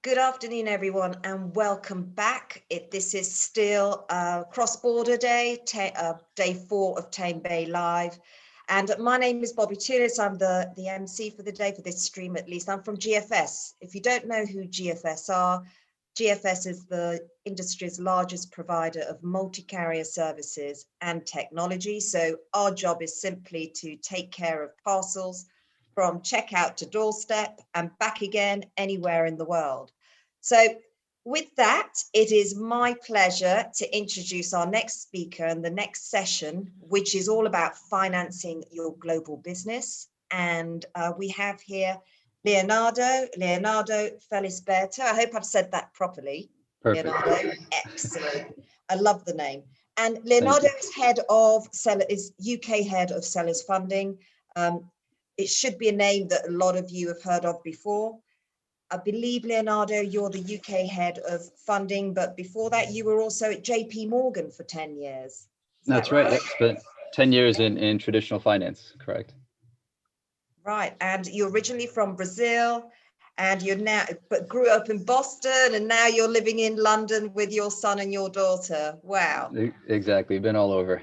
Good afternoon, everyone, and welcome back. This is still cross-border day, day 4 of Tamebay Live. And my name is Bobby Tullis. I'm the MC for the day, for this stream at least. I'm from GFS. If you don't know who GFS are, GFS is the industry's largest provider of multi-carrier services and technology. So our job is simply to take care of parcels from checkout to doorstep and back again anywhere in the world. So with that, it is my pleasure to introduce our next speaker and the next session, which is all about financing your global business. And we have here Leonardo Felisberto. I hope I've said that properly. Perfect. Leonardo, excellent. I love the name. And Leonardo is UK head of Sellers Funding. It should be a name that a lot of you have heard of before. I believe, Leonardo, you're the UK head of funding, but before that, you were also at JP Morgan for 10 years. That's right. Yep. Spent 10 years in traditional finance, correct. Right. And you're originally from Brazil, and but grew up in Boston, and now you're living in London with your son and your daughter. Wow. Exactly. Been all over.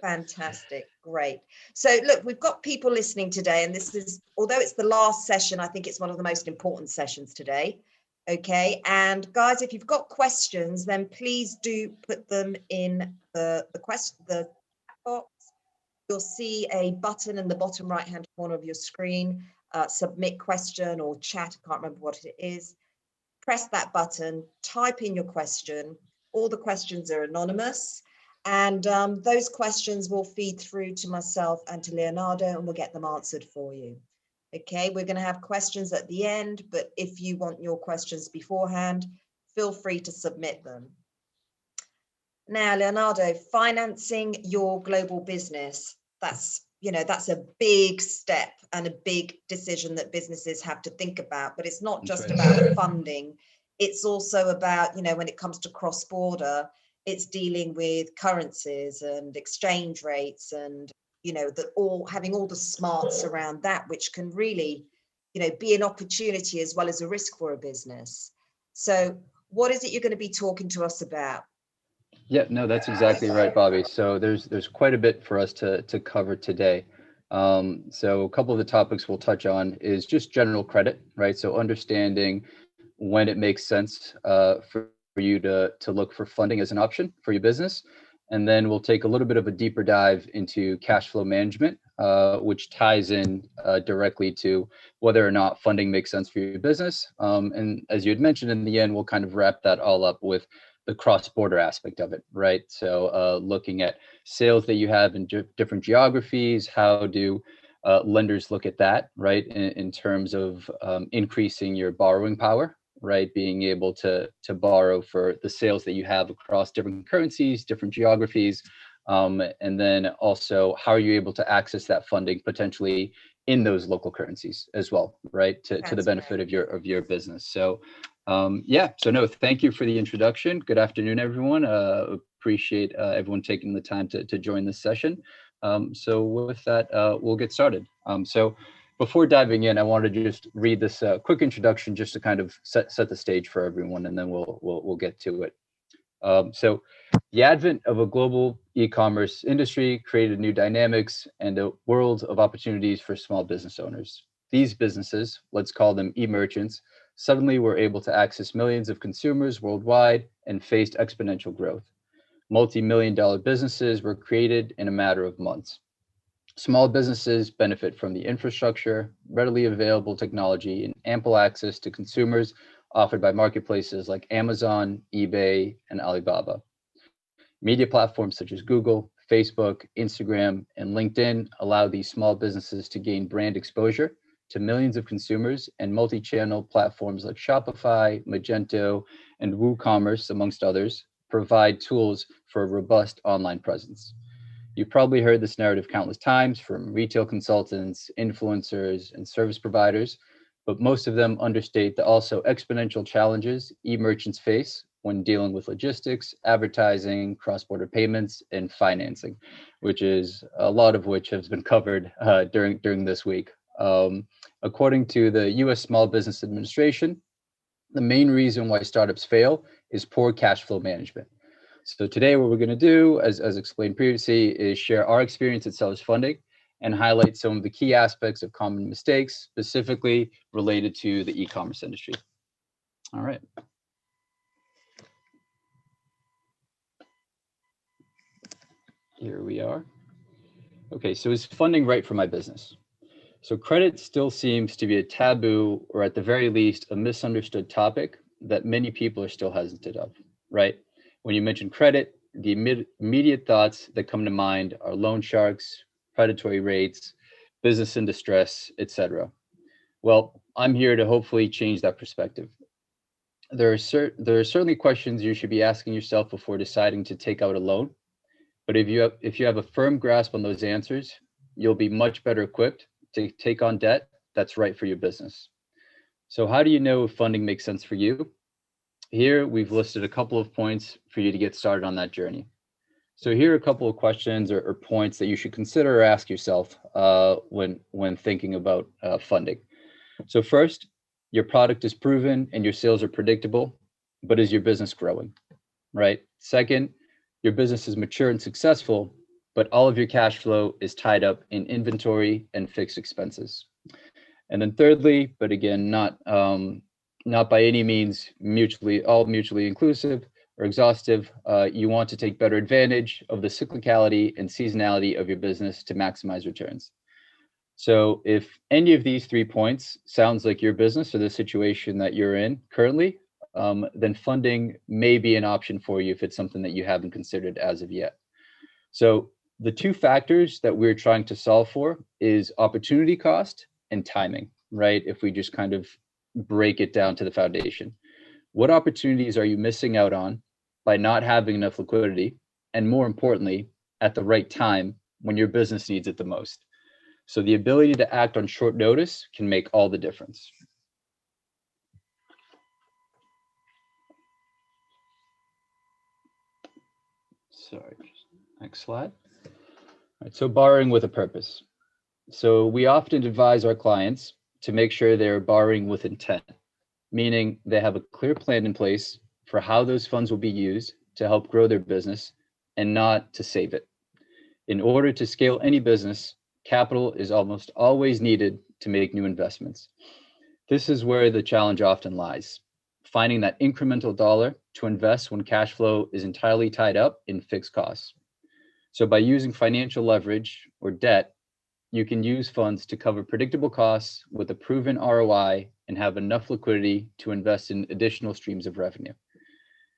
Fantastic. Great. So look, we've got people listening today, and this is, although it's the last session, I think it's one of the most important sessions today. Okay. And guys, if you've got questions, then please do put them in the box. You'll see a button in the bottom right-hand corner of your screen, submit question or chat. I can't remember what it is. Press that button, type in your question. All the questions are anonymous. And those questions will feed through to myself and to Leonardo, and we'll get them answered for you. Okay, we're going to have questions at the end, but if you want your questions beforehand, feel free to submit them. Now, Leonardo, financing your global business, that's a big step and a big decision that businesses have to think about, but it's not just about funding. It's also about, when it comes to cross-border, it's dealing with currencies and exchange rates and, having all the smarts around that, which can really, be an opportunity as well as a risk for a business. So what is it you're going to be talking to us about? Yeah, no, that's exactly right, Bobby. So there's quite a bit for us to cover today. So a couple of the topics we'll touch on is just general credit, right? So understanding when it makes sense for you to look for funding as an option for your business. And then we'll take a little bit of a deeper dive into cash flow management, which ties in directly to whether or not funding makes sense for your business. And as you had mentioned, in the end, we'll kind of wrap that all up with the cross-border aspect of it, right? So looking at sales that you have in different geographies, how do lenders look at that, right? In terms of increasing your borrowing power, right? Being able to borrow for the sales that you have across different currencies, different geographies. And then also, how are you able to access that funding potentially in those local currencies as well, right? To the benefit of your business. So so no, thank you for the introduction. Good afternoon, everyone. Appreciate everyone taking the time to join this session. So with that, we'll get started. So before diving in, I wanted to just read this quick introduction just to kind of set the stage for everyone, and then we'll get to it. So the advent of a global e-commerce industry created new dynamics and a world of opportunities for small business owners. These businesses, let's call them e-merchants, suddenly were able to access millions of consumers worldwide and faced exponential growth. Multi-million-dollar businesses were created in a matter of months. Small businesses benefit from the infrastructure, readily available technology, and ample access to consumers offered by marketplaces like Amazon, eBay, and Alibaba. Media platforms such as Google, Facebook, Instagram, and LinkedIn allow these small businesses to gain brand exposure to millions of consumers, and multi-channel platforms like Shopify, Magento, and WooCommerce, amongst others, provide tools for a robust online presence. You've probably heard this narrative countless times from retail consultants, influencers, and service providers, but most of them understate the also exponential challenges e-merchants face when dealing with logistics, advertising, cross-border payments, and financing, which is a lot of which has been covered during this week. According to the U.S. Small Business Administration, The main reason why startups fail is poor cash flow management. So today what we're going to do, as explained previously, is share our experience at Sellers Funding and highlight some of the key aspects of common mistakes, specifically related to the e-commerce industry. All right. Here we are. Okay, so is funding right for my business? So credit still seems to be a taboo, or at the very least, a misunderstood topic that many people are still hesitant of, right? When you mention credit, the immediate thoughts that come to mind are loan sharks, predatory rates, business in distress, etc. Well, I'm here to hopefully change that perspective. There are certainly questions you should be asking yourself before deciding to take out a loan. But if you have a firm grasp on those answers, you'll be much better equipped to take on debt that's right for your business. So how do you know if funding makes sense for you? Here we've listed a couple of points for you to get started on that journey. So here are a couple of questions or points that you should consider or ask yourself when thinking about funding. So first, your product is proven and your sales are predictable, but is your business growing, right? Second, your business is mature and successful, but all of your cash flow is tied up in inventory and fixed expenses. And then thirdly, but again, not by any means mutually inclusive or exhaustive, you want to take better advantage of the cyclicality and seasonality of your business to maximize returns. So if any of these 3 points sounds like your business or the situation that you're in currently, then funding may be an option for you if it's something that you haven't considered as of yet. So the 2 factors that we're trying to solve for is opportunity cost and timing, right? If we just kind of break it down to the foundation. What opportunities are you missing out on by not having enough liquidity? And more importantly, at the right time when your business needs it the most. So the ability to act on short notice can make all the difference. Sorry, next slide. All right, so borrowing with a purpose. So we often advise our clients to make sure they're borrowing with intent, meaning they have a clear plan in place for how those funds will be used to help grow their business and not to save it. In order to scale any business, capital is almost always needed to make new investments. This is where the challenge often lies, finding that incremental dollar to invest when cash flow is entirely tied up in fixed costs. So by using financial leverage or debt, you can use funds to cover predictable costs with a proven ROI and have enough liquidity to invest in additional streams of revenue.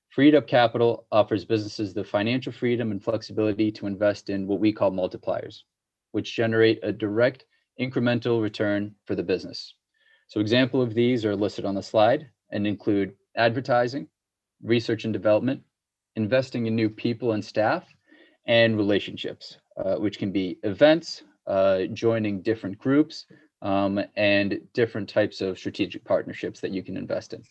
Freed up capital offers businesses the financial freedom and flexibility to invest in what we call multipliers, which generate a direct incremental return for the business. So example of these are listed on the slide and include advertising, research and development, investing in new people and staff, and relationships, which can be events, joining different groups, and different types of strategic partnerships that you can invest in.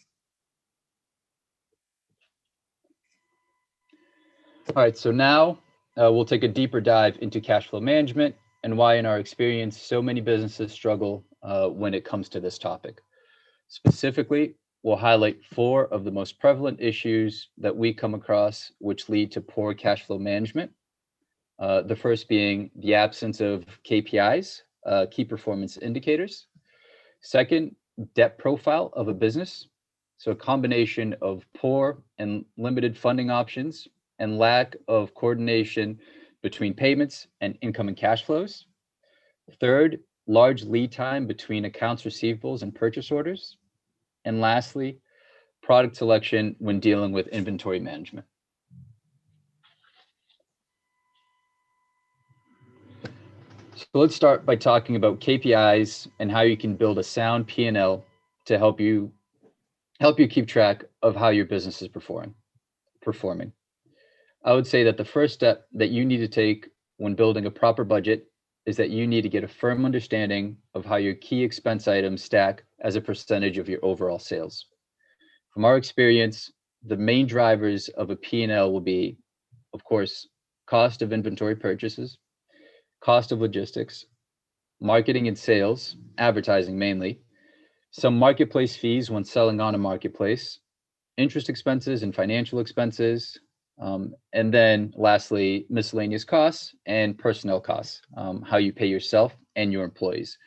All right, so now we'll take a deeper dive into cash flow management and why, in our experience, so many businesses struggle when it comes to this topic. Specifically, we'll highlight 4 of the most prevalent issues that we come across which lead to poor cash flow management. The first being the absence of KPIs, key performance indicators. Second, debt profile of a business. So a combination of poor and limited funding options and lack of coordination between payments and incoming cash flows. Third, large lead time between accounts receivables and purchase orders. And lastly, product selection when dealing with inventory management. So let's start by talking about KPIs and how you can build a sound P&L to help you keep track of how your business is performing. I would say that the first step that you need to take when building a proper budget is that you need to get a firm understanding of how your key expense items stack as a percentage of your overall sales. From our experience, the main drivers of a P&L will be, of course, cost of inventory purchases, cost of logistics, marketing and sales, advertising mainly, some marketplace fees when selling on a marketplace, interest expenses and financial expenses, and then lastly, miscellaneous costs and personnel costs, how you pay yourself and your employees.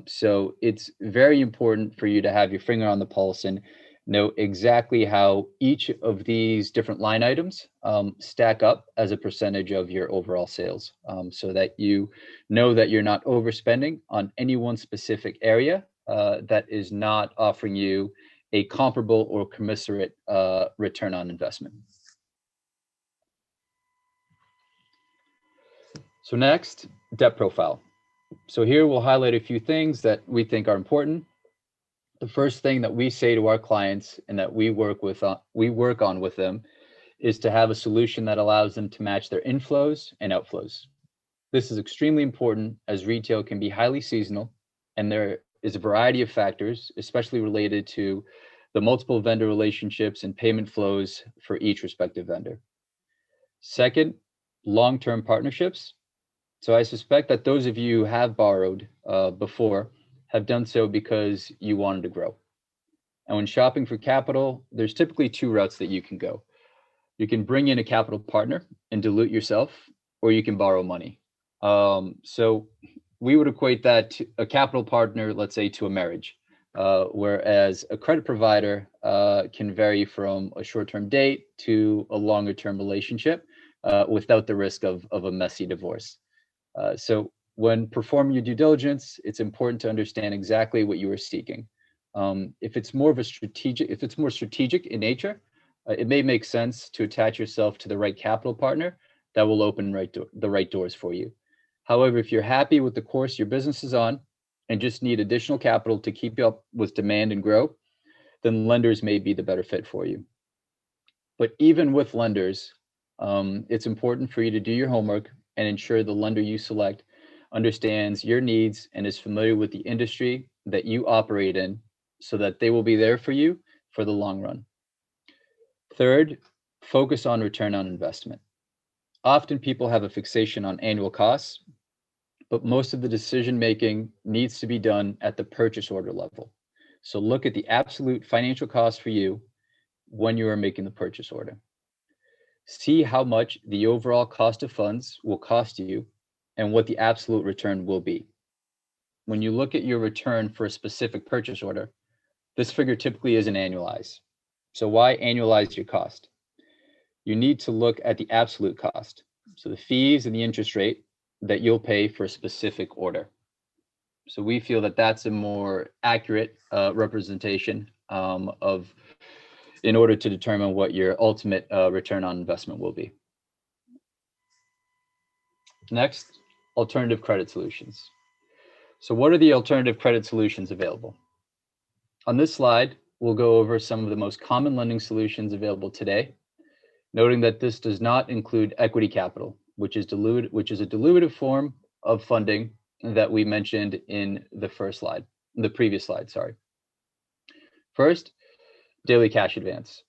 So it's very important for you to have your finger on the pulse and know exactly how each of these different line items stack up as a percentage of your overall sales, so that you know that you're not overspending on any one specific area that is not offering you a comparable or commensurate return on investment. So next, debt profile. So here we'll highlight a few things that we think are important. The first thing that we say to our clients and that we work on with them is to have a solution that allows them to match their inflows and outflows. This is extremely important as retail can be highly seasonal, and there is a variety of factors, especially related to the multiple vendor relationships and payment flows for each respective vendor. Second, long-term partnerships. So I suspect that those of you who have borrowed before have done so because you wanted to grow. And when shopping for capital, there's typically two routes that you can go. You can bring in a capital partner and dilute yourself, or you can borrow money. So we would equate that to a capital partner, let's say, to a marriage, whereas a credit provider can vary from a short-term date to a longer-term relationship without the risk of a messy divorce. So when performing your due diligence, it's important to understand exactly what you are seeking. If it's more strategic in nature, it may make sense to attach yourself to the right capital partner that will open the right doors for you. However, if you're happy with the course your business is on and just need additional capital to keep you up with demand and grow, then lenders may be the better fit for you. But even with lenders, it's important for you to do your homework and ensure the lender you select understands your needs and is familiar with the industry that you operate in, so that they will be there for you for the long run. Third, focus on return on investment. Often people have a fixation on annual costs, but most of the decision making needs to be done at the purchase order level. So look at the absolute financial cost for you when you are making the purchase order. See how much the overall cost of funds will cost you and what the absolute return will be. When you look at your return for a specific purchase order, this figure typically isn't annualized. So why annualize your cost? You need to look at the absolute cost, so the fees and the interest rate that you'll pay for a specific order. So we feel that that's a more accurate representation of, in order to determine what your ultimate return on investment will be. Next, alternative credit solutions. So what are the alternative credit solutions available? On this slide, we'll go over some of the most common lending solutions available today, noting that this does not include equity capital, which is a dilutive form of funding that we mentioned in the previous slide, sorry. First, daily cash advance.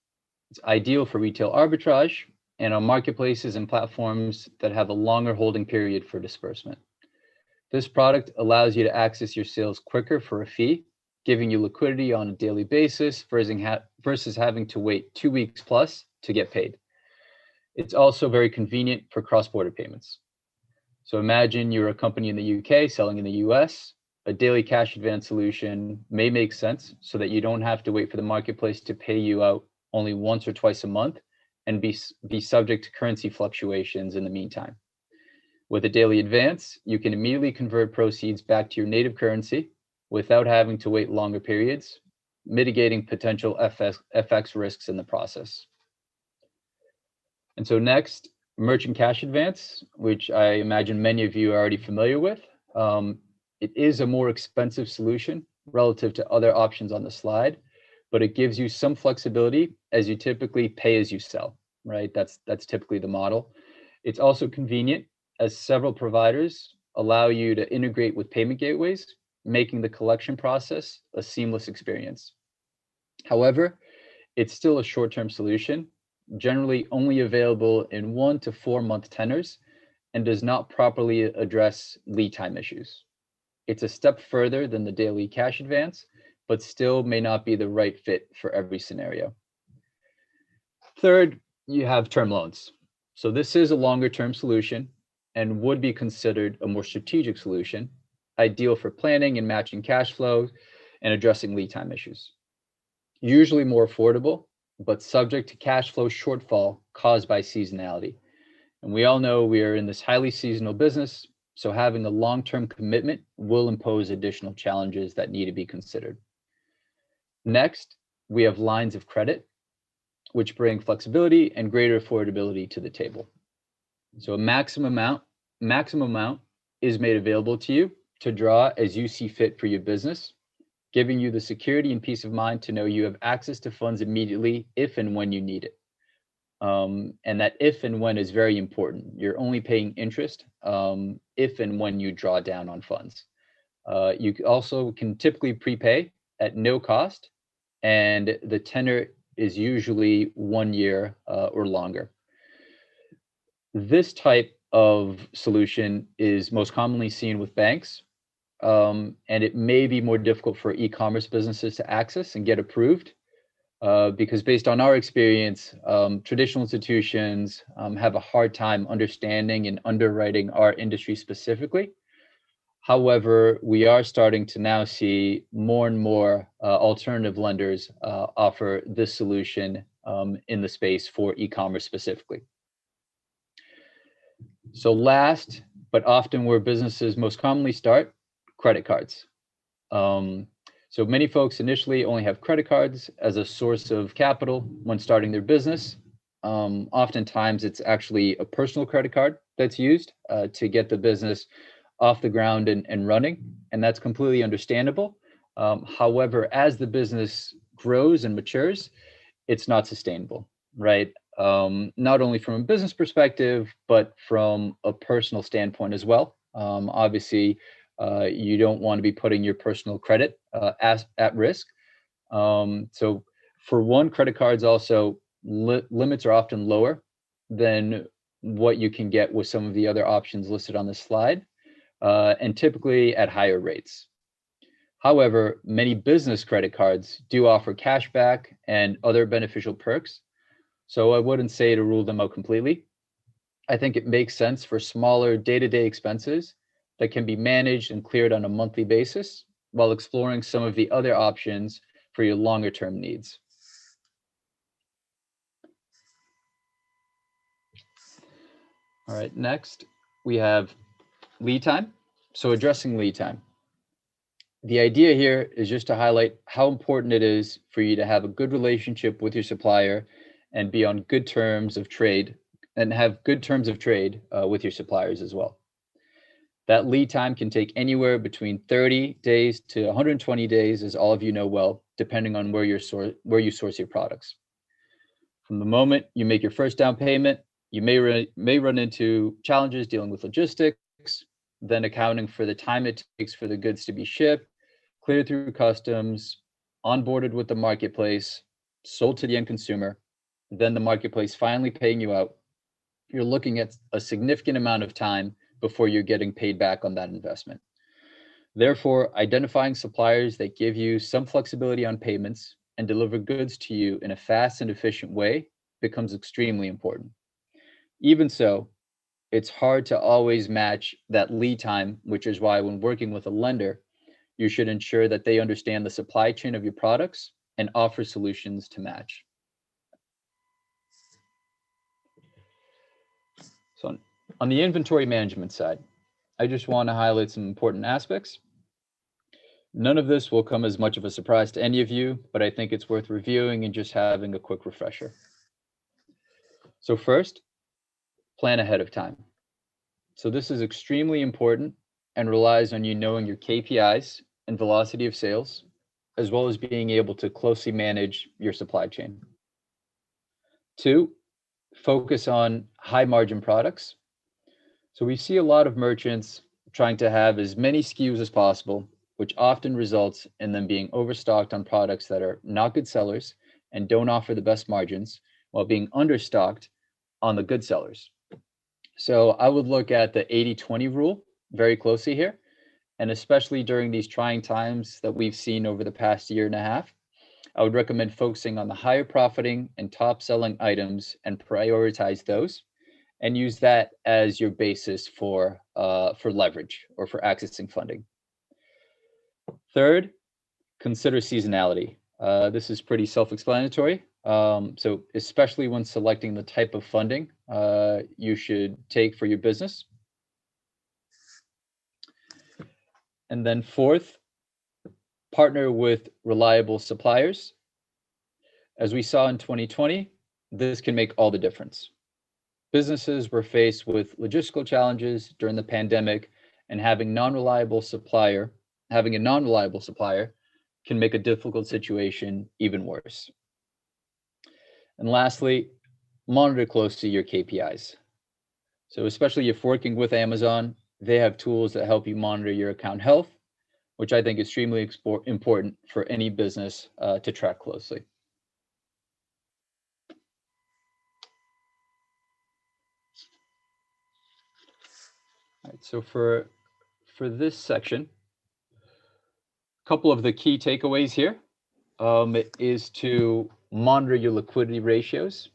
It's ideal for retail arbitrage and on marketplaces and platforms that have a longer holding period for disbursement. This product allows you to access your sales quicker for a fee, giving you liquidity on a daily basis versus having to wait 2 weeks plus to get paid. It's also very convenient for cross-border payments. So imagine you're a company in the UK selling in the US. A daily cash advance solution may make sense so that you don't have to wait for the marketplace to pay you out only once or twice a month and be subject to currency fluctuations in the meantime. With a daily advance, you can immediately convert proceeds back to your native currency without having to wait longer periods, mitigating potential FX risks in the process. And so next, merchant cash advance, which I imagine many of you are already familiar with. It is a more expensive solution relative to other options on the slide, but it gives you some flexibility as you typically pay as you sell, right? That's typically the model. It's also convenient as several providers allow you to integrate with payment gateways, making the collection process a seamless experience. However, it's still a short-term solution, generally only available in 1 to 4 month tenors, and does not properly address lead time issues. It's a step further than the daily cash advance, but still may not be the right fit for every scenario. Third, you have term loans. So this is a longer term solution and would be considered a more strategic solution, ideal for planning and matching cash flow and addressing lead time issues. Usually more affordable, but subject to cash flow shortfall caused by seasonality. And we all know we are in this highly seasonal business, so having a long-term commitment will impose additional challenges that need to be considered. Next, we have lines of credit, which bring flexibility and greater affordability to the table. So a maximum amount is made available to you to draw as you see fit for your business, giving you the security and peace of mind to know you have access to funds immediately if and when you need it. And that if and when is very important. You're only paying interest if and when you draw down on funds. You also can typically prepay at no cost, and the tenor is usually 1 year or longer. This type of solution is most commonly seen with banks, and it may be more difficult for e-commerce businesses to access and get approved. Because based on our experience, traditional institutions have a hard time understanding and underwriting our industry specifically. However, we are starting to now see more and more alternative lenders offer this solution in the space for e-commerce specifically. So last, but often where businesses most commonly start, credit cards. So many folks initially only have credit cards as a source of capital when starting their business. Oftentimes it's actually a personal credit card that's used to get the business off the ground and running, and that's completely understandable. However, as the business grows and matures, it's not sustainable, right? Not only from a business perspective, but from a personal standpoint as well. Obviously, you don't want to be putting your personal credit at risk. So for one, credit cards also limits are often lower than what you can get with some of the other options listed on this slide, and typically at higher rates. However, many business credit cards do offer cash back and other beneficial perks. So I wouldn't say to rule them out completely. I think it makes sense for smaller day-to-day expenses that can be managed and cleared on a monthly basis while exploring some of the other options for your longer term needs. All right, next we have lead time. So addressing lead time. The idea here is just to highlight how important it is for you to have a good relationship with your supplier and be on good terms of trade and have good terms of trade with your suppliers as well. That lead time can take anywhere between 30 days to 120 days, as all of you know well, depending on where you source your products. From the moment you make your first down payment, you may run into challenges dealing with logistics, then accounting for the time it takes for the goods to be shipped, cleared through customs, onboarded with the marketplace, sold to the end consumer, then the marketplace finally paying you out. You're looking at a significant amount of time before you're getting paid back on that investment. Therefore, identifying suppliers that give you some flexibility on payments and deliver goods to you in a fast and efficient way becomes extremely important. Even so, it's hard to always match that lead time, which is why when working with a lender, you should ensure that they understand the supply chain of your products and offer solutions to match. So on the inventory management side, I just want to highlight some important aspects. None of this will come as much of a surprise to any of you, but I think it's worth reviewing and just having a quick refresher. So first, plan ahead of time. So this is extremely important and relies on you knowing your KPIs and velocity of sales, as well as being able to closely manage your supply chain. 2, focus on high margin products. So we see a lot of merchants trying to have as many SKUs as possible, which often results in them being overstocked on products that are not good sellers and don't offer the best margins, while being understocked on the good sellers. So I would look at the 80-20 rule very closely here and especially during these trying times that we've seen over the past year and a half, I would recommend focusing on the higher profiting and top selling items and prioritize those and use that as your basis for leverage or for accessing funding. Third, consider seasonality. This is pretty self-explanatory. So especially when selecting the type of funding you should take for your business. And then fourth, partner with reliable suppliers. As we saw in 2020, this can make all the difference. Businesses were faced with logistical challenges during the pandemic, and having a non-reliable supplier can make a difficult situation even worse. And lastly, monitor closely your KPIs. So especially if working with Amazon, they have tools that help you monitor your account health, which I think is extremely important for any business to track closely. All right, so for this section, a couple of the key takeaways here is to monitor your liquidity ratios,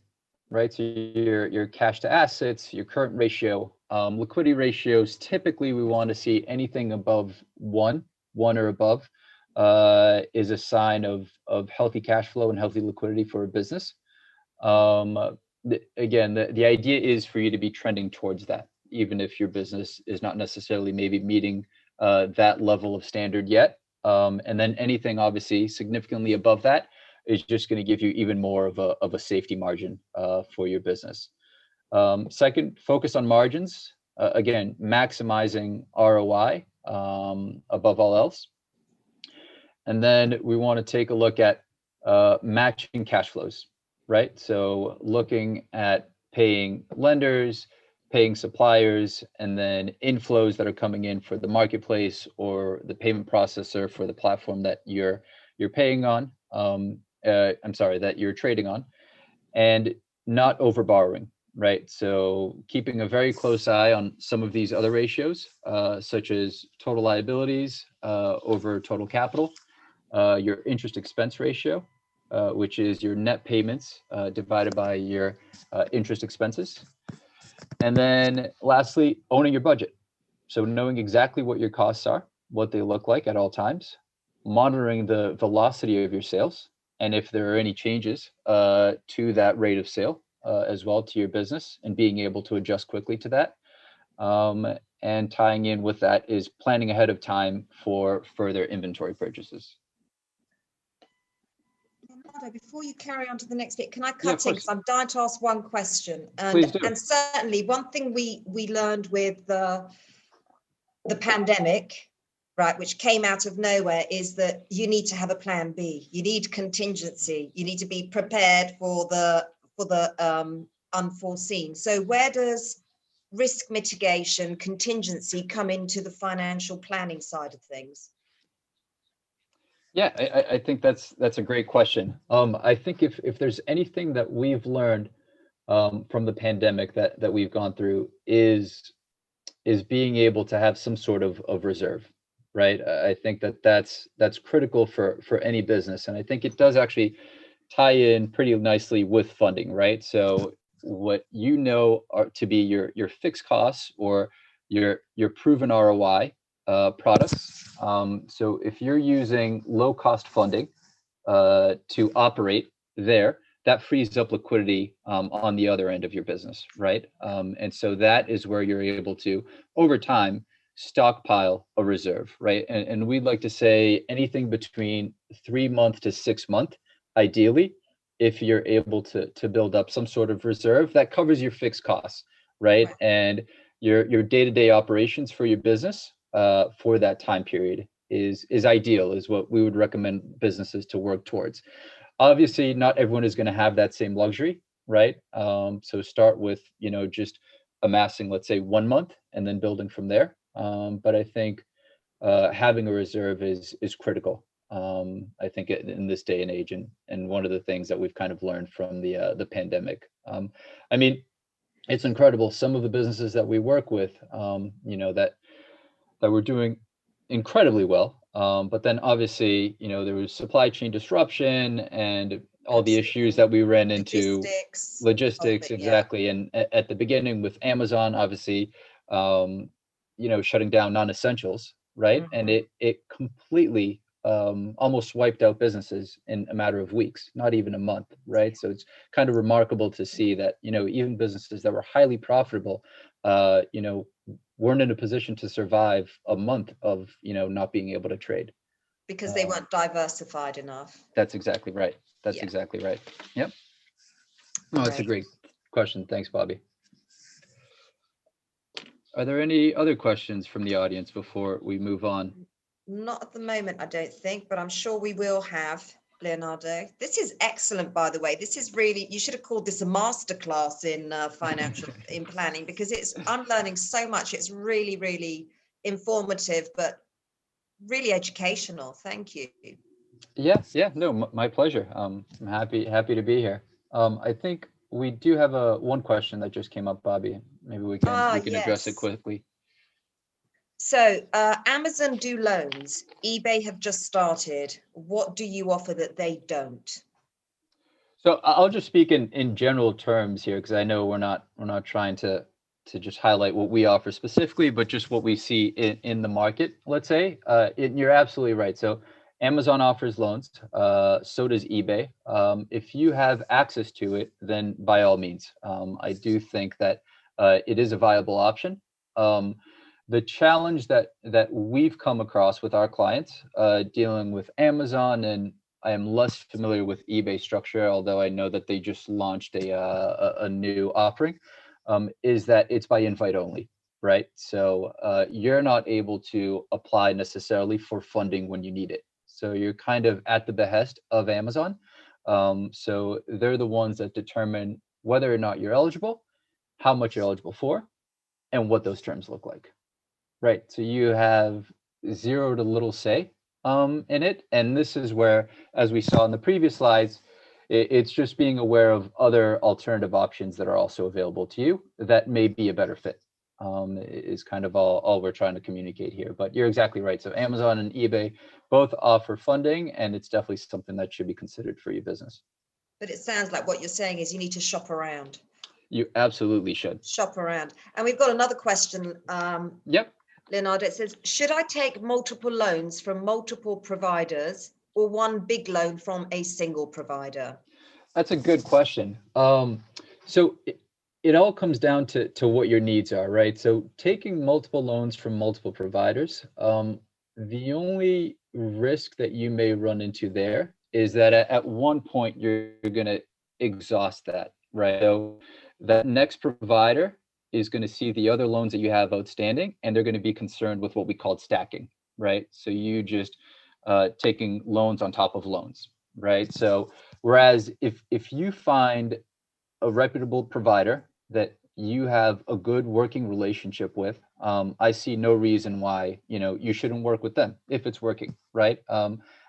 right? So your cash to assets, your current ratio. Liquidity ratios, typically we want to see anything above one or above is a sign of healthy cash flow and healthy liquidity for a business. Again, the idea is for you to be trending towards that, even if your business is not necessarily maybe meeting that level of standard yet. And then anything obviously significantly above that is just going to give you even more of a safety margin for your business. Second, focus on margins. Again, maximizing ROI above all else. And then we want to take a look at matching cash flows, right? So looking at paying lenders, paying suppliers, and then inflows that are coming in for the marketplace or the payment processor for the platform that you're paying on. That you're trading on, and not over borrowing, right? So keeping a very close eye on some of these other ratios, such as total liabilities over total capital, your interest expense ratio, which is your net payments divided by your interest expenses. And then lastly, owning your budget. So knowing exactly what your costs are, what they look like at all times, monitoring the velocity of your sales, and if there are any changes to that rate of sale as well to your business, and being able to adjust quickly to that. And tying in with that is planning ahead of time for further inventory purchases. Leonardo, before you carry on to the next bit, can I Yeah, cut in, because I'm dying to ask one question? Please do. And certainly one thing we learned with the pandemic, right, which came out of nowhere, is that you need to have a plan B. You need contingency. You need to be prepared for the unforeseen. So where does risk mitigation, contingency come into the financial planning side of things? Yeah, I think that's a great question. I think if there's anything that we've learned from the pandemic that we've gone through is being able to have some sort of reserve, right? I think that's critical for any business, and I think it does actually tie in pretty nicely with funding, right? So what you know are to be your fixed costs or your proven ROI products. So if you're using low cost funding to operate there, that frees up liquidity on the other end of your business, right? And so that is where you're able to, over time, stockpile a reserve, right? And we'd like to say anything between 3 month to 6 month, ideally, if you're able to build up some sort of reserve that covers your fixed costs, right? And your day-to-day operations for your business for that time period is ideal, is what we would recommend businesses to work towards. Obviously, not everyone is going to have that same luxury, right? So start with, just amassing, let's say, 1 month and then building from there. But I think having a reserve is critical. I think in this day and age, and one of the things that we've kind of learned from the pandemic. I mean, it's incredible. Some of the businesses that we work with, that we're doing incredibly well. But then obviously, there was supply chain disruption and all the issues Absolutely. that we ran into, Logistics, the whole logistics, thing. Yeah. exactly. And at the beginning with Amazon, obviously, um, shutting down non-essentials, right? And Mhm. it completely almost wiped out businesses in a matter of weeks, not even a month, right? So it's kind of remarkable to see that, even businesses that were highly profitable, weren't in a position to survive a month of not being able to trade. Because they Um, weren't diversified enough. that's exactly right. That's Yeah. exactly right. Yep. No, that's a Great. great question. Thanks, Bobby. Are there any other questions from the audience before we move on? Not at the moment, I don't think, but I'm sure we will have, Leonardo. This is excellent, by the way. This is really, you should have called this a masterclass in financial in planning, because I'm learning so much. It's really, really informative, but really educational. Thank you. Yeah, no, my pleasure. I'm happy to be here. I think we do have a one question that just came up, Bobby. Maybe we can Ah, we can address it yes. quickly. So, Amazon do loans. eBay have just started. What do you offer that they don't? So I'll just speak in general terms here because I know we're not trying to just highlight what we offer specifically, but just what we see in the market. Let's say, you're absolutely right. So Amazon offers loans, so does eBay. If you have access to it, then by all means, I do think that it is a viable option. Um, the challenge that we've come across with our clients dealing with Amazon, and I am less familiar with eBay structure, although I know that they just launched a new offering, is that it's by invite only, right? So you're not able to apply necessarily for funding when you need it. So you're kind of at the behest of Amazon. So they're the ones that determine whether or not you're eligible, how much you're eligible for, and what those terms look like. Right. So you have zero to little say in it. And this is where, as we saw in the previous slides, it's just being aware of other alternative options that are also available to you that may be a better fit, is kind of all we're trying to communicate here. But you're exactly right. So Amazon and eBay both offer funding, and it's definitely something that should be considered for your business. But it sounds like what you're saying is you need to shop around. You absolutely should. Shop around. And we've got another question, Yep. Leonardo. It says, should I take multiple loans from multiple providers or one big loan from a single provider? That's a good question. So it all comes down to what your needs are, right? So taking multiple loans from multiple providers, the only risk that you may run into there is that at one point you're going to exhaust that, right? So that next provider is going to see the other loans that you have outstanding, and they're going to be concerned with what we call stacking, right? So you just taking loans on top of loans, right? So whereas if you find a reputable provider that you have a good working relationship with, I see no reason why you shouldn't work with them if it's working, right?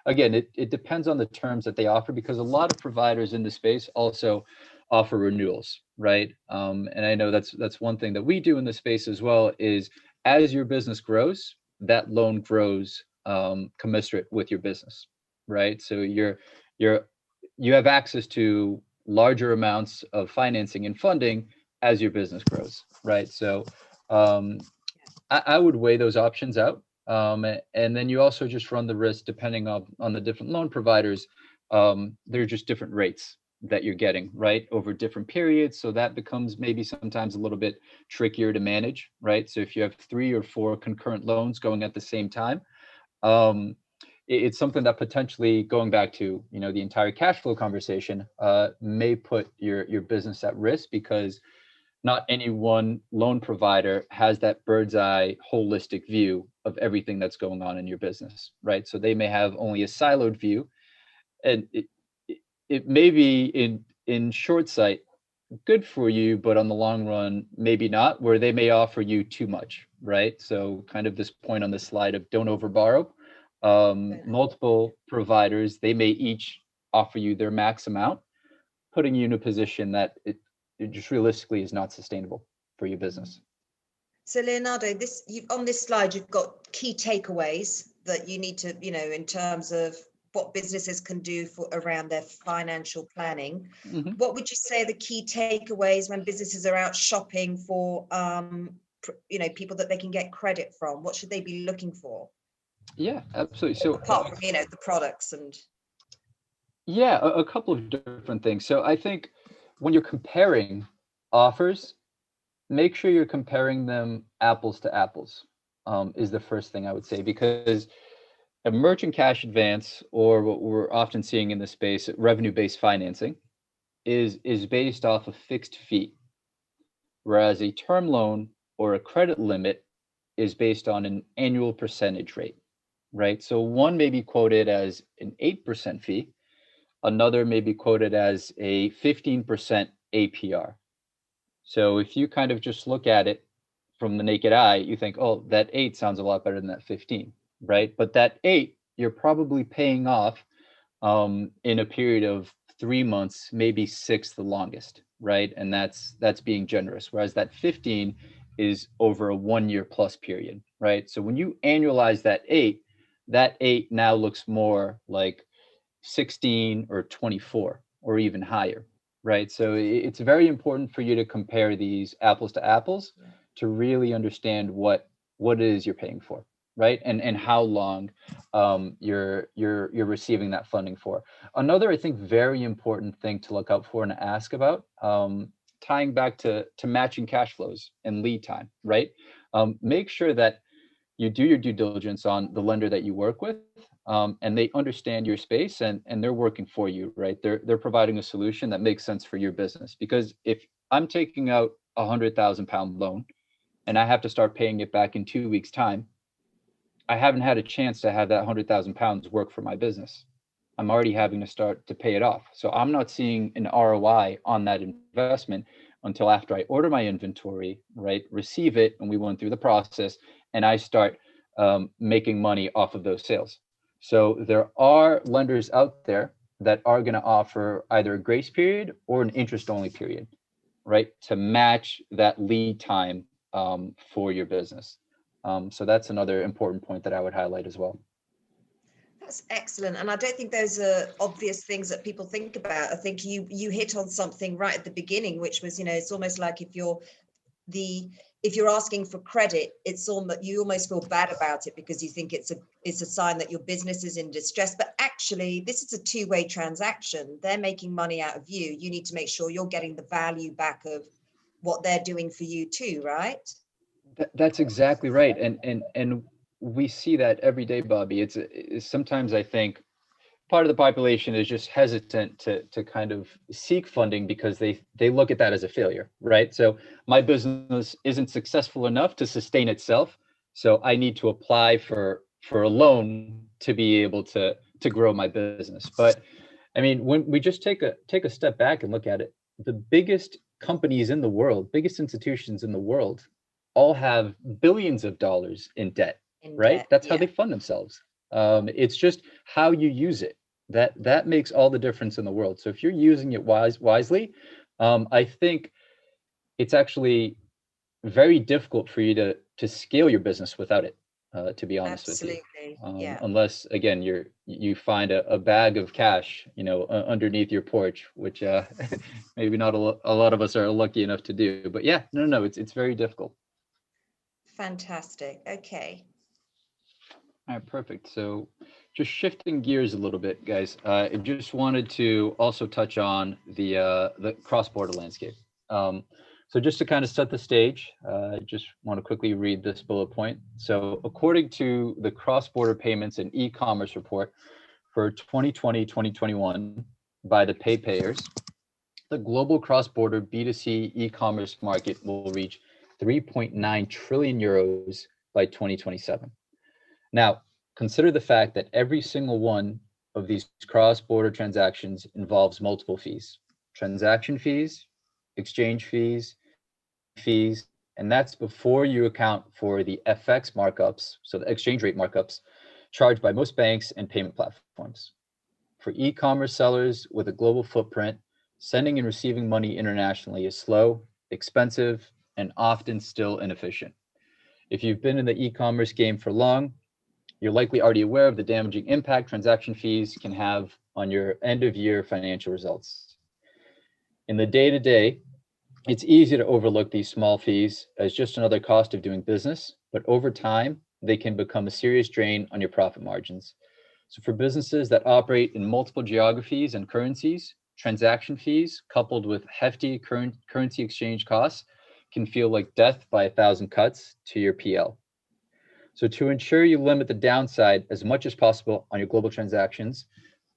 Again, it depends on the terms that they offer because a lot of providers in the space also offer renewals, right? And I know that's one thing that we do in the space as well is as your business grows, that loan grows commensurate with your business, right? So you're you have access to larger amounts of financing and funding as your business grows, right? So um, I would weigh those options out. And then you also just run the risk depending on the different loan providers. There are just different rates that you're getting, right, over different periods. So that becomes maybe sometimes a little bit trickier to manage, right? So if you have 3 or 4 concurrent loans going at the same time, um, it's something that potentially going back to the entire cash flow conversation may put your business at risk because not any one loan provider has that bird's eye holistic view of everything that's going on in your business, right? So they may have only a siloed view, and it may be in short sight good for you, but on the long run, maybe not, where they may offer you too much, right? So kind of this point on the slide of don't overborrow. Multiple providers, they may each offer you their max amount, putting you in a position that it just realistically is not sustainable for your business. So Leonardo, on this slide, you've got key takeaways that you need to, in terms of what businesses can do for around their financial planning. Mhm. What would you say are the key takeaways when businesses are out shopping for, people that they can get credit from? What should they be looking for? Yeah, absolutely. So Apart from, the products and. yeah, a couple of different things. So I think when you're comparing offers, make sure you're comparing them apples to apples, is the first thing I would say, because a merchant cash advance, or what we're often seeing in the space, revenue-based financing, is based off a fixed fee, whereas a term loan or a credit limit is based on an annual percentage rate, right? So one may be quoted as an 8% fee, another may be quoted as a 15% APR. So if you kind of just look at it from the naked eye, you think, oh, that 8 sounds a lot better than that 15, right? But that 8, you're probably paying off in a period of 3 months, maybe 6 the longest, right? And that's being generous. Whereas that 15 is over a 1 year plus period, right? So when you annualize that 8 now looks more like 16 or 24 or even higher, right? So it's very important for you to compare these apples to apples Yeah. to really understand what it is you're paying for, right? And how long you're receiving that funding for. Another, I think, very important thing to look out for and ask about, tying back to matching cash flows and lead time, right? Make sure that you do your due diligence on the lender that you work with, and they understand your space, and they're working for you, right? They're providing a solution that makes sense for your business. Because if I'm taking out £100,000 loan and I have to start paying it back in 2 weeks' time, I haven't had a chance to have that £100,000 work for my business. I'm already having to start to pay it off. So I'm not seeing an ROI on that investment until after I order my inventory, right? Receive it, and we went through the process, and I start making money off of those sales. So there are lenders out there that are going to offer either a grace period or an interest only period, right? To match that lead time for your business. So that's another important point that I would highlight as well. That's excellent. And I don't think those are obvious things that people think about. I think you hit on something right at the beginning, which was, it's almost like if you're asking for credit, it's almost, you almost feel bad about it because you think it's a sign that your business is in distress. But actually, this is a two-way transaction. They're making money out of you. You need to make sure you're getting the value back of what they're doing for you too, right? That's exactly right, and we see that every day, Bobby. It's sometimes I think part of the population is just hesitant to kind of seek funding because they look at that as a failure, right? So my business isn't successful enough to sustain itself, so I need to apply for a loan to be able to grow my business. But I mean, when we just take a step back and look at it, the biggest companies in the world, biggest institutions in the world, all have billions of dollars in debt, In right? debt, That's how yeah. they fund themselves. It's just how you use it that makes all the difference in the world. So if you're using it wisely, I think it's actually very difficult for you to scale your business without it, to be honest with you. Absolutely, yeah. Unless again you find a bag of cash, underneath your porch, which maybe not a lot of us are lucky enough to do. But yeah, no, it's very difficult. Fantastic. Okay. All right, perfect. So just shifting gears a little bit, guys. I just wanted to also touch on the cross-border landscape. So just to kind of set the stage, I just want to quickly read this bullet point. So according to the cross-border payments and e-commerce report for 2020-2021 by the PayPayers, the global cross-border B2C e-commerce market will reach 3.9 trillion euros by 2027. Now, consider the fact that every single one of these cross-border transactions involves multiple fees: transaction fees, exchange fees, and that's before you account for the FX markups, so the exchange rate markups charged by most banks and payment platforms. For e-commerce sellers with a global footprint, sending and receiving money internationally is slow, expensive, and often still inefficient. If you've been in the e-commerce game for long, you're likely already aware of the damaging impact transaction fees can have on your end of year financial results. In the day-to-day, it's easy to overlook these small fees as just another cost of doing business, but over time, they can become a serious drain on your profit margins. So for businesses that operate in multiple geographies and currencies, transaction fees coupled with hefty currency exchange costs can feel like death by a thousand cuts to your PL. So to ensure you limit the downside as much as possible on your global transactions,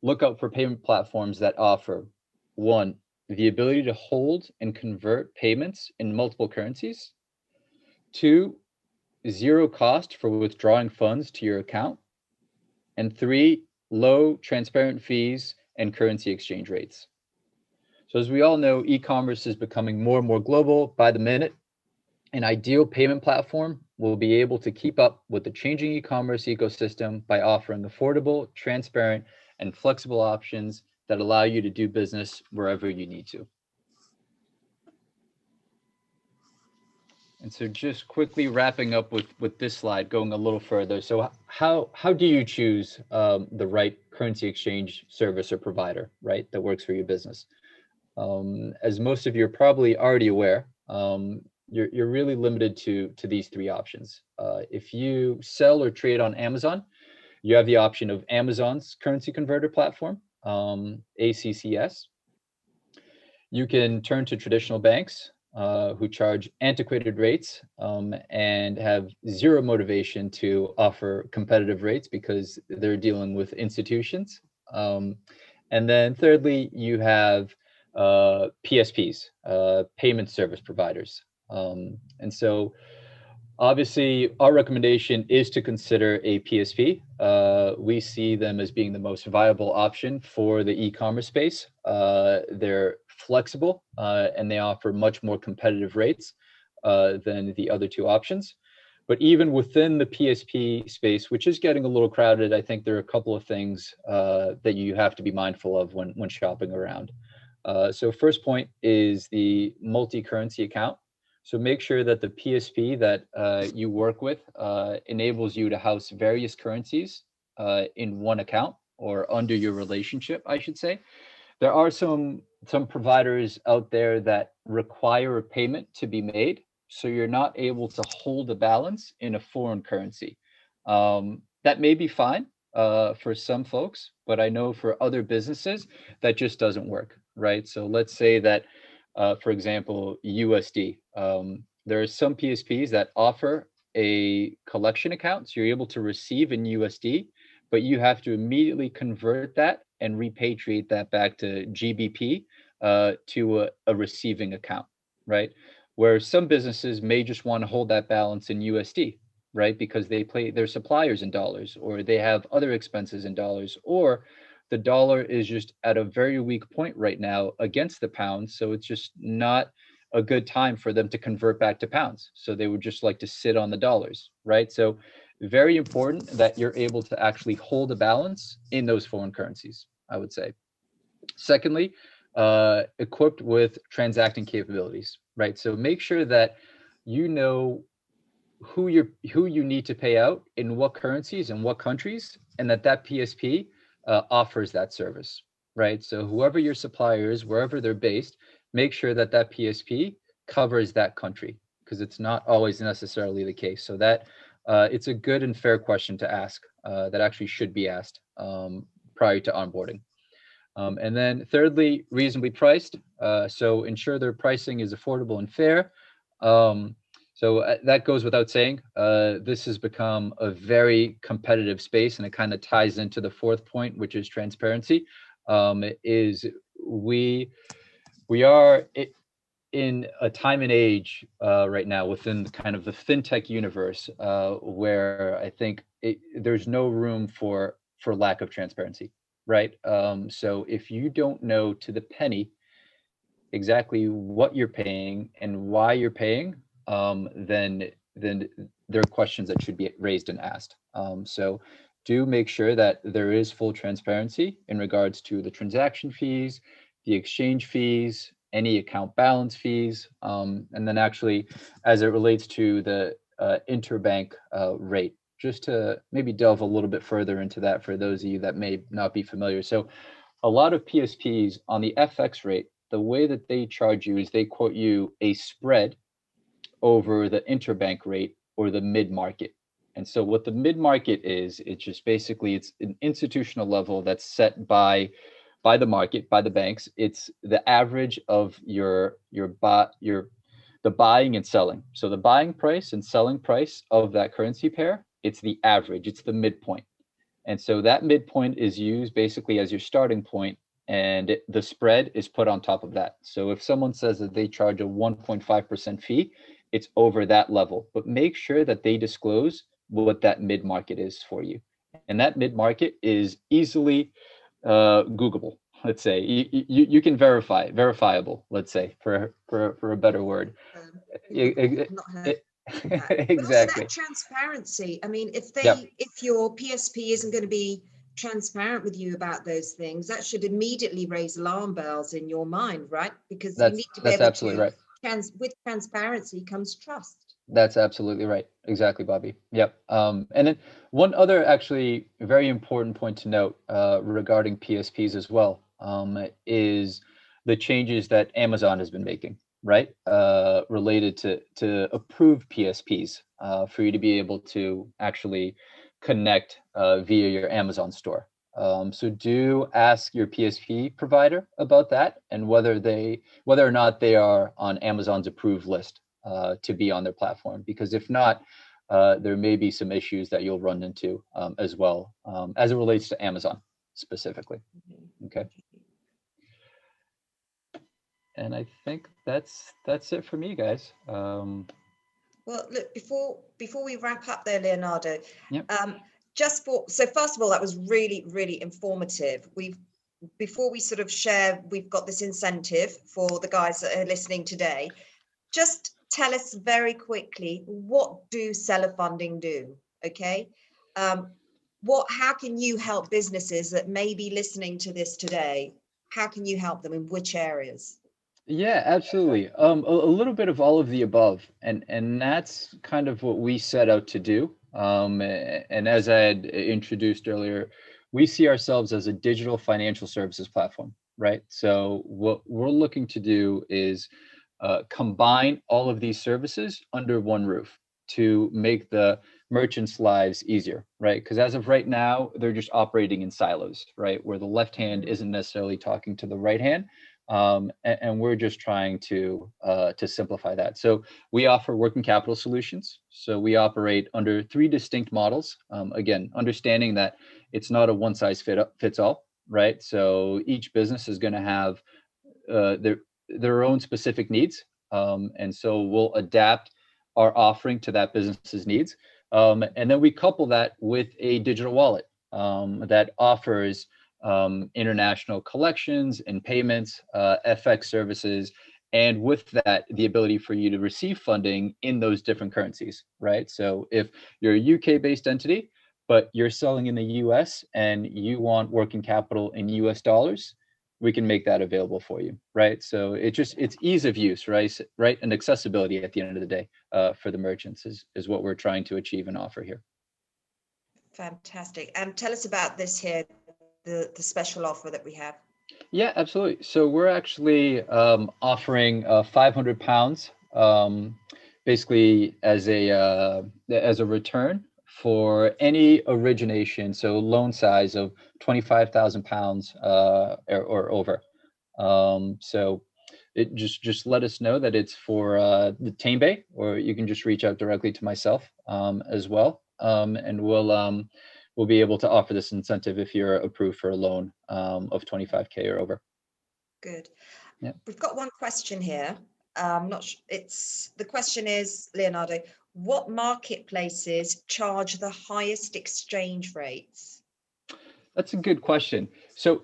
look out for payment platforms that offer, one, the ability to hold and convert payments in multiple currencies. Two, zero cost for withdrawing funds to your account. And three, low transparent fees and currency exchange rates. So as we all know, e-commerce is becoming more and more global by the minute. An ideal payment platform will be able to keep up with the changing e-commerce ecosystem by offering affordable, transparent, and flexible options that allow you to do business wherever you need to. And so just quickly wrapping up with this slide, going a little further. So how do you choose the right currency exchange service or provider, right, that works for your business? As most of you are probably already aware, you're really limited to these three options. If you sell or trade on Amazon, you have the option of Amazon's currency converter platform, ACCS. You can turn to traditional banks who charge antiquated rates and have zero motivation to offer competitive rates because they're dealing with institutions. And then thirdly, you have PSPs, payment service providers. And so obviously, our recommendation is to consider a PSP. We see them as being the most viable option for the e-commerce space. They're flexible and they offer much more competitive rates than the other two options. But even within the PSP space, which is getting a little crowded, I think there are a couple of things that you have to be mindful of when shopping around. So first point is the multi-currency account. So make sure that the PSP that you work with enables you to house various currencies in one account or under your relationship, I should say. There are some providers out there that require a payment to be made, so you're not able to hold a balance in a foreign currency. That may be fine for some folks, but I know for other businesses that just doesn't work, right? So let's say that, for example, USD. There are some PSPs that offer a collection account, so you're able to receive in USD, but you have to immediately convert that and repatriate that back to GBP to a receiving account, right? Where some businesses may just want to hold that balance in USD, right? Because they pay their suppliers in dollars, or they have other expenses in dollars, or the dollar is just at a very weak point right now against the pound. So it's just not a good time for them to convert back to pounds. So they would just like to sit on the dollars, right? So very important that you're able to actually hold a balance in those foreign currencies, I would say. Secondly, equipped with transacting capabilities, right? So make sure that you know who you need to pay out in what currencies and what countries, and that PSP offers that service, right? So whoever your supplier is, wherever they're based, make sure that PSP covers that country, because it's not always necessarily the case. So that it's a good and fair question to ask that actually should be asked prior to onboarding. And then thirdly, reasonably priced. So ensure their pricing is affordable and fair. So that goes without saying. This has become a very competitive space, and it kind of ties into the fourth point, which is transparency. Is we are in a time and age right now within kind of the fintech universe where I think there's no room for lack of transparency, right? So if you don't know to the penny exactly what you're paying and why you're paying, then there are questions that should be raised and asked. So do make sure that there is full transparency in regards to the transaction fees, the exchange fees, any account balance fees, and then actually, as it relates to the interbank rate, just to maybe delve a little bit further into that for those of you that may not be familiar. So a lot of PSPs on the FX rate, the way that they charge you is they quote you a spread over the interbank rate or the mid market. And so what the mid market is, it's just basically it's an institutional level that's set by the market, by the banks. It's the average of the buying and selling. So the buying price and selling price of that currency pair, it's the average, it's the midpoint. And so that midpoint is used basically as your starting point, and the spread is put on top of that. So if someone says that they charge a 1.5% fee, it's over that level. But make sure that they disclose what that mid market is for you. And that mid market is easily Googleable. Let's say you can verifiable. Let's say for a better word. I've not heard that. But also that Exactly. transparency. I mean, Yep. if your PSP isn't going to be transparent with you about those things, that should immediately raise alarm bells in your mind, right? Because you need to be That's able absolutely to right. with transparency comes trust. That's absolutely right. Exactly, Bobby. Yep. And then one other actually very important point to note regarding PSPs as well is the changes that Amazon has been making, right? Related to approved PSPs for you to be able to actually connect via your Amazon store. So do ask your PSP provider about that and whether or not they are on Amazon's approved list to be on their platform, because if not, there may be some issues that you'll run into as well as it relates to Amazon specifically. Okay. And I think that's it for me, guys. Well, look, before we wrap up there, Leonardo, Yep. so first of all, that was really, really informative. Before we sort of share, we've got this incentive for the guys that are listening today. Just tell us very quickly, what do seller funding do? Okay. How can you help businesses that may be listening to this today? How can you help them in which areas? Yeah, absolutely. A little bit of all of the above, and that's kind of what we set out to do. And as I had introduced earlier, we see ourselves as a digital financial services platform, right? So what we're looking to do is combine all of these services under one roof to make the merchants' lives easier, right? Because as of right now, they're just operating in silos, right? Where the left hand isn't necessarily talking to the right hand, and we're just trying to simplify that. So we offer working capital solutions. So we operate under three distinct models. Again, understanding that it's not a one size fits all, right? So each business is going to have their own specific needs, and so we'll adapt our offering to that business's needs, and then we couple that with a digital wallet that offers international collections and payments, FX services, and with that, the ability for you to receive funding in those different currencies, right? So if you're a UK-based entity, but you're selling in the US and you want working capital in US dollars, we can make that available for you, right? So it's ease of use, right, and accessibility at the end of the day for the merchants is what we're trying to achieve and offer here. Fantastic. And tell us about this here, the special offer that we have. Yeah, absolutely. So we're actually offering £500 basically as a return for any origination. So loan size of £25,000 or over. So it just let us know that it's for the Tamebay, or you can just reach out directly to myself as well, and we'll be able to offer this incentive if you're approved for a loan of 25K or over. Good. Yeah. We've got one question here. The question is, Leonardo, what marketplaces charge the highest exchange rates? That's a good question. So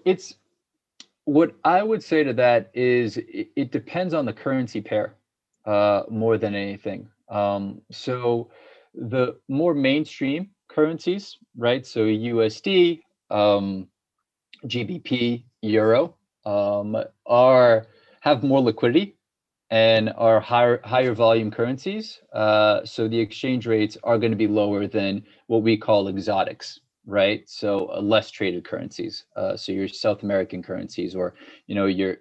what I would say to that is it depends on the currency pair more than anything. So the more mainstream currencies, right? So USD, GBP, Euro, have more liquidity and our higher volume currencies. So the exchange rates are going to be lower than what we call exotics, right? So less traded currencies. So your South American currencies, or your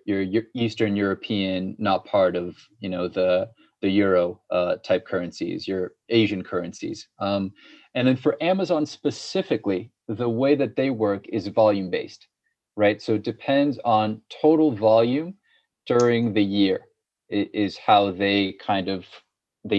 Eastern European, not part of the euro type currencies, your Asian currencies. And then for Amazon specifically, the way that they work is volume based, right? So it depends on total volume during the year is how they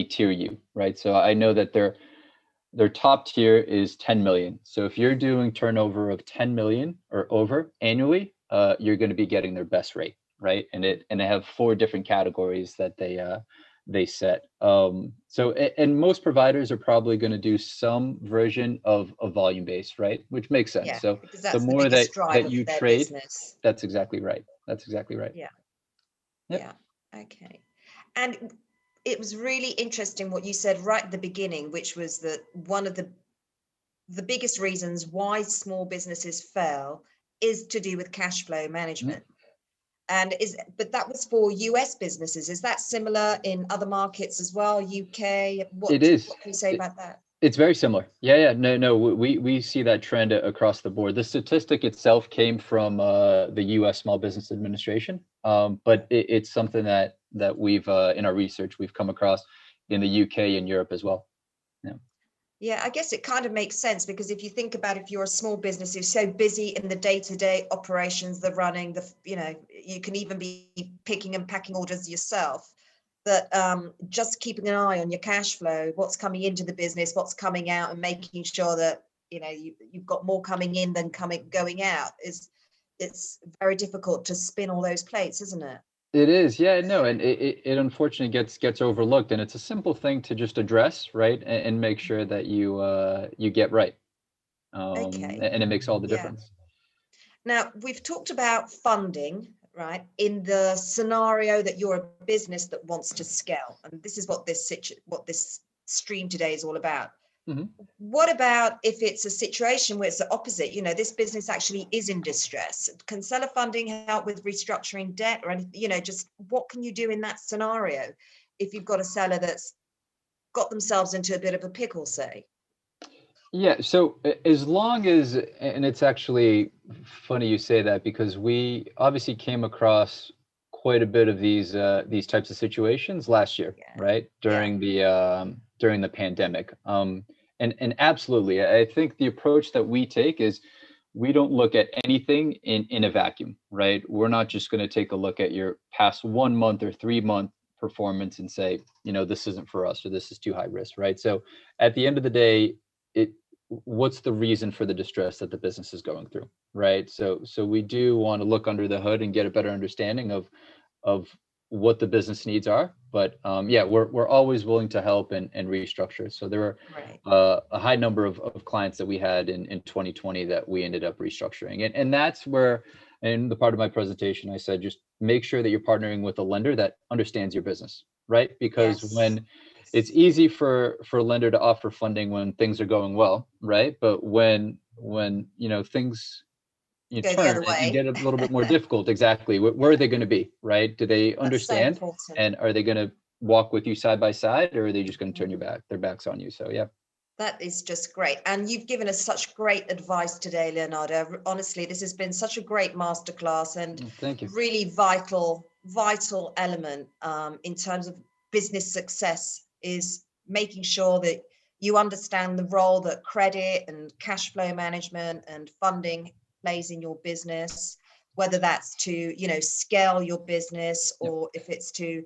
tier you, right? So I know that their top tier is 10 million. So if you're doing turnover of 10 million or over annually, you're going to be getting their best rate, right? And they have four different categories that they set. And most providers are probably going to do some version of a volume based, right? Which makes sense. Yeah, So because the that's the more biggest that driver for you their trade, business. that's exactly right. That's exactly right. Yeah. Yep. Yeah. Okay. And it was really interesting what you said right at the beginning, which was that one of the biggest reasons why small businesses fail is to do with cash flow Mhm. management. But that was for US businesses. Is that similar in other markets as well? UK? It is. What can you say about that? It's very similar. Yeah, yeah. No. We see that trend across the board. The statistic itself came from the U.S. Small Business Administration, but it's something that we've in our research we've come across in the UK and Europe as well. Yeah. Yeah, I guess it kind of makes sense because if you think about if you're a small business who's so busy in the day-to-day operations, the running, you can even be picking and packing orders yourself, that just keeping an eye on your cash flow, what's coming into the business, what's coming out, and making sure that you've got more coming in than going out it's very difficult to spin all those plates, isn't it? It is, yeah, no, and it unfortunately gets overlooked, and it's a simple thing to just address, right, and make sure that you get right, Okay. and it makes all the Yeah. difference. Now, we've talked about funding, right? In the scenario that you're a business that wants to scale, and this is what this stream today is all about. Hmm. What about if it's a situation where it's the opposite? This business actually is in distress. Can seller funding help with restructuring debt or anything? Just what can you do in that scenario if you've got a seller that's got themselves into a bit of a pickle, say? Yeah, so as long as, and it's actually funny you say that because we obviously came across quite a bit of these types of situations last year, Yeah. right? Yeah. During the pandemic. And absolutely, I think the approach that we take is we don't look at anything in a vacuum, right? We're not just going to take a look at your past 1 month or 3 month performance and say, this isn't for us or this is too high risk, right? So at the end of the day, it what's the reason for the distress that the business is going through, right? So we do want to look under the hood and get a better understanding of what the business needs are. But yeah, we're always willing to help and restructure. So there are Right. a high number of clients that we had in 2020 that we ended up restructuring, and that's where, in the part of my presentation, I said just make sure that you're partnering with a lender that understands your business, right? Because Yes. when it's easy for a lender to offer funding when things are going well, right? But when things you Go the turn other and way. get a little bit more difficult, exactly, where are they going to be, right? Do they That's so understand, important. and are they going to walk with you side by side, or are they just going to turn Mhm. their backs on you? So yeah. That is just great. And you've given us such great advice today, Leonardo. Honestly, this has been such a great masterclass and Thank you. really vital element in terms of business success is making sure that you understand the role that credit and cash flow management and funding plays in your business, whether that's to, scale your business Yep. or if it's to,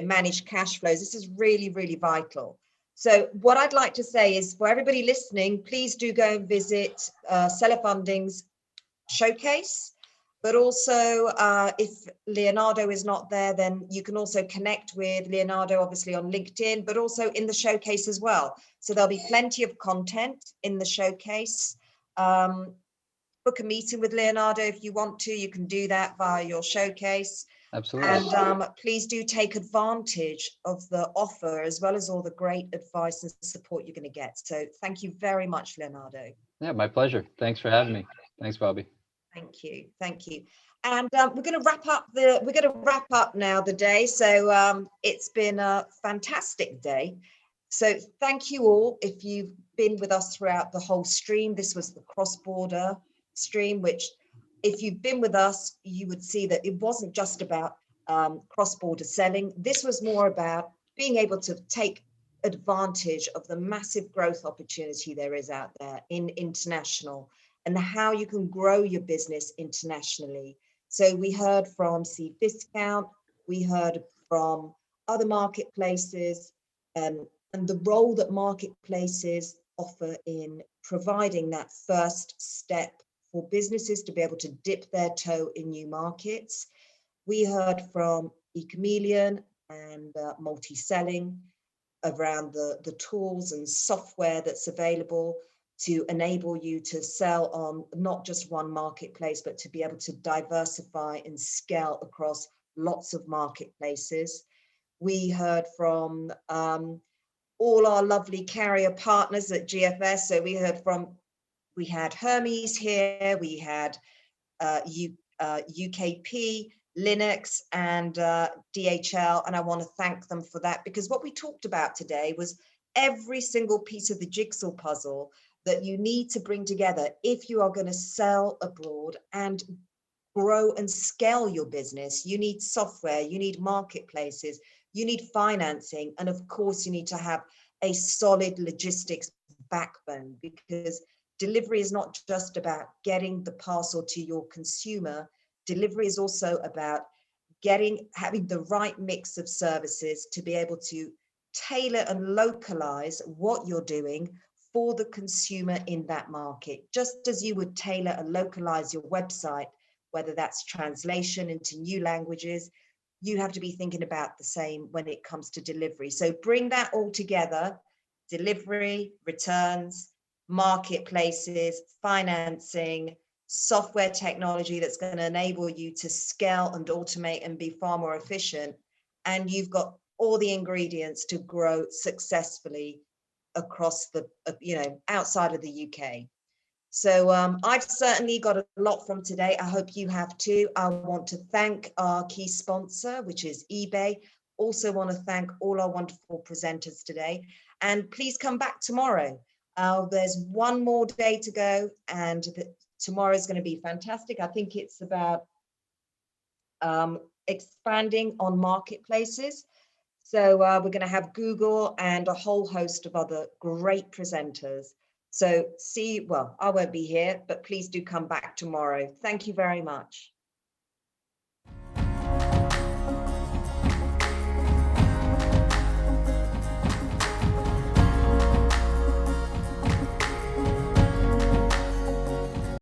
manage cash flows. This is really, really vital. So what I'd like to say is for everybody listening, please do go and visit Seller Funding's showcase. But also, if Leonardo is not there, then you can also connect with Leonardo, obviously on LinkedIn, but also in the showcase as well. So there'll be plenty of content in the showcase. Book a meeting with Leonardo if you want to. You can do that via your showcase. Absolutely. And please do take advantage of the offer as well as all the great advice and support you're going to get. So thank you very much, Leonardo. Yeah, my pleasure. Thanks for having me. Thanks, Bobby. Thank you. Thank you. And we're going to wrap up now the day. So it's been a fantastic day. So thank you all. If you've been with us throughout the whole stream, this was the cross-border stream, which if you've been with us, you would see that it wasn't just about cross-border selling. This was more about being able to take advantage of the massive growth opportunity there is out there in international, and how you can grow your business internationally. So we heard from C Discount, we heard from other marketplaces, and the role that marketplaces offer in providing that first step for businesses to be able to dip their toe in new markets. We heard from eChameleon and multi-selling around the tools and software that's available to enable you to sell on not just one marketplace, but to be able to diversify and scale across lots of marketplaces. We heard from all our lovely carrier partners at GFS. So we had Hermes here, we had UKP, Linux, and DHL, and I want to thank them for that, because what we talked about today was every single piece of the jigsaw puzzle that you need to bring together if you are going to sell abroad and grow and scale your business. You need software, you need marketplaces, you need financing, and of course you need to have a solid logistics backbone, because delivery is not just about getting the parcel to your consumer. Delivery is also about having the right mix of services to be able to tailor and localize what you're doing for the consumer in that market, just as you would tailor and localize your website, whether that's translation into new languages. You have to be thinking about the same when it comes to delivery. So bring that all together: delivery, returns, marketplaces, financing, software technology that's going to enable you to scale and automate and be far more efficient. And you've got all the ingredients to grow successfully across the, outside of the UK. So I've certainly got a lot from today. I hope you have too. I want to thank our key sponsor, which is eBay. Also want to thank all our wonderful presenters today. And please come back tomorrow. There's one more day to go, and tomorrow is going to be fantastic. I think it's about expanding on marketplaces. So we're going to have Google and a whole host of other great presenters. So I won't be here, but please do come back tomorrow. Thank you very much.